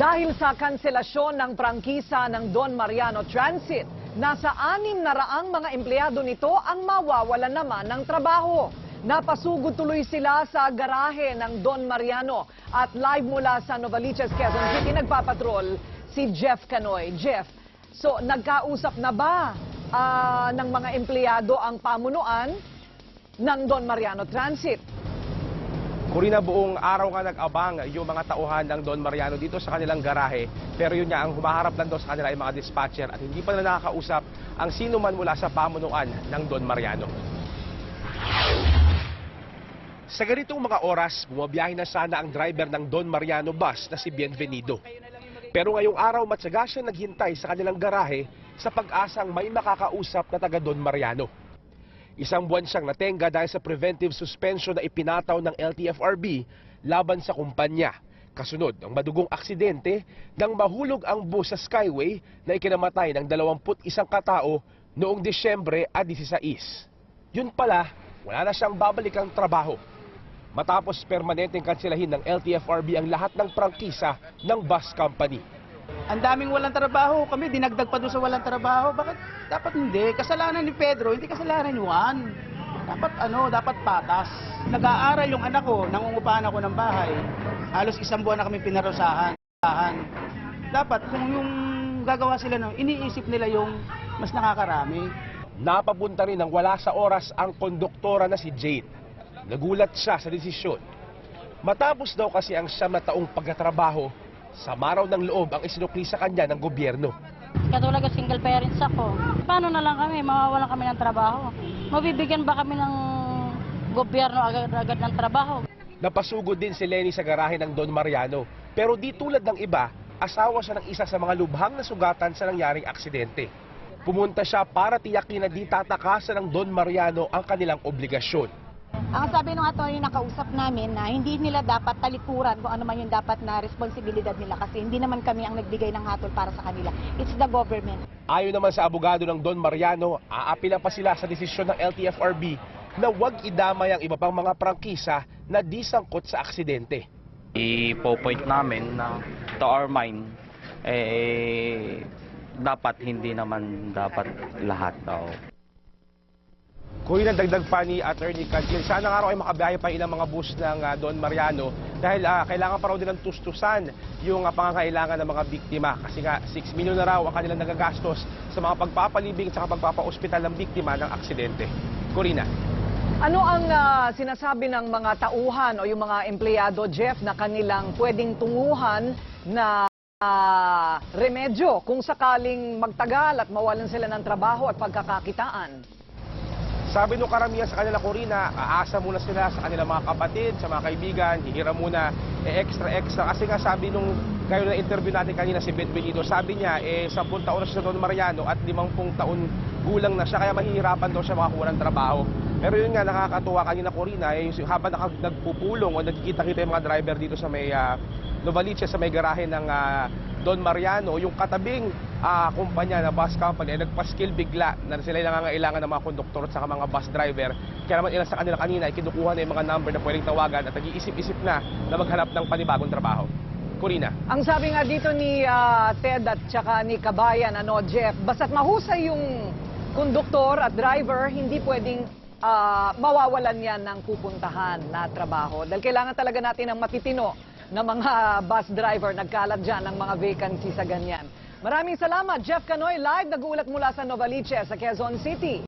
Dahil sa kanselasyon ng prangkisa ng Don Mariano Transit, nasa 600 mga empleyado nito ang mawawalan naman ng trabaho. Napasugod tuloy sila sa garahe ng Don Mariano at live mula sa Novaliches, Quezon City, nagpapatrol si Jeff Canoy. Jeff, so nagkausap na ba ng mga empleyado ang pamunuan ng Don Mariano Transit? Corina, buong araw nga nag-abang yung mga tauhan ng Don Mariano dito sa kanilang garahe. Pero yun nga, ang humaharap lang daw sa kanila ay mga dispatcher at hindi pa na nakakausap ang sino man mula sa pamunuan ng Don Mariano. Sa ganitong mga oras, bumabiyahe na sana ang driver ng Don Mariano bus na si Bienvenido. Pero ngayong araw, matyaga siya naghintay sa kanilang garahe sa pag-asang may makakausap na taga Don Mariano. Isang buwan siyang natenga dahil sa preventive suspension na ipinataw ng LTFRB laban sa kumpanya. Kasunod ang madugong aksidente nang mahulog ang bus sa Skyway na ikinamatay ng 21 katao noong Disyembre 16. Yun pala, wala na siyang babalikang trabaho. Matapos permanenteng kanselahin ng LTFRB ang lahat ng prangkisa ng bus company. Ang daming walang trabaho, kami dinagdag pa doon sa walang trabaho. Bakit? Dapat hindi. Kasalanan ni Pedro, hindi kasalanan ni Juan. Dapat patas. Nag-aaral yung anak ko, nangungupahan ako ng bahay. Halos 1 buwan na kami pinarusahan. Dapat kung yung gagawa sila iniisip nila yung mas nakakarami. Napapunta rin ng wala sa oras ang konduktora na si Jade. Nagulat siya sa desisyon. Matapos daw kasi ang 9 na taong pagkatrabaho, sama raw ng loob ang isinukli sa kanya ng gobyerno. Katulad ng single parents ako. Paano na lang kami, mawawalan kami ng trabaho? Mabibigyan ba kami ng gobyerno agad-agad ng trabaho? Napasugod din si Lenny sa garahe ng Don Mariano. Pero di tulad ng iba, asawa siya ng isa sa mga lubhang na sugatan sa nangyaring aksidente. Pumunta siya para tiyakin na di tatakasan ng Don Mariano ang kanilang obligasyon. Ang sabi ng attorney na kausap namin na hindi nila dapat talikuran kung ano man yung dapat na responsibilidad nila kasi hindi naman kami ang nagbigay ng hatol para sa kanila. It's the government. Ayon naman sa abogado ng Don Mariano, aapila pa sila sa desisyon ng LTFRB na huwag idamay ang iba pang mga prangkisa na di sangkot sa aksidente. Ipo-point namin na to our mind, dapat hindi naman dapat lahat daw. Kung dagdag pa ni Attorney Cantil, sana nga raw ay makabiyahe pa ilang mga bus ng Don Mariano dahil kailangan pa raw din ng tustusan yung pangangailangan ng mga biktima. Kasi nga 6 milyon na raw ang kanilang nagagastos sa mga pagpapalibing at pagpapa-ospital ng biktima ng aksidente. Corina. Ano ang sinasabi ng mga tauhan o yung mga empleyado, Jeff, na kanilang pwedeng tunguhan na remedyo kung sakaling magtagal at mawalan sila ng trabaho at pagkakakitaan? Sabi nung karamihan sa kanila, Corina, aasa muna sila sa kanilang mga kapatid, sa mga kaibigan, hihiram muna extra. Kasi nga sabi nung kayo na interview natin kanina si Bienvenido, sabi niya 10 taon na siya sa Don Mariano at 50 taon gulang na siya, kaya mahihirapan daw siya makakuha ng trabaho. Pero yun nga, nakakatuwa kanina, Corina, habang nagpupulong o nagkikita-kita yung mga driver dito sa may Novaliches, sa may garahe ng Don Mariano, yung katabing kumpanya na bus company ay nagpaskill bigla na sila ay nangangailangan ng mga konduktor at saka mga bus driver. Kaya naman ilan sa kanila kanina ay kinukuha na yung mga number na pwedeng tawagan at nag-iisip-isip na maghanap ng panibagong trabaho. Corina. Ang sabi nga dito ni Ted at saka ni Kabayan, Jeff, basta't mahusay yung konduktor at driver, hindi pwedeng mawawalan yan ng pupuntahan na trabaho. Dahil kailangan talaga natin ng matitino na mga bus driver, nagkalat dyan ng mga vacancy sa ganyan. Maraming salamat, Jeff Canoy, live nag-uulat mula sa Novaliches, sa Quezon City.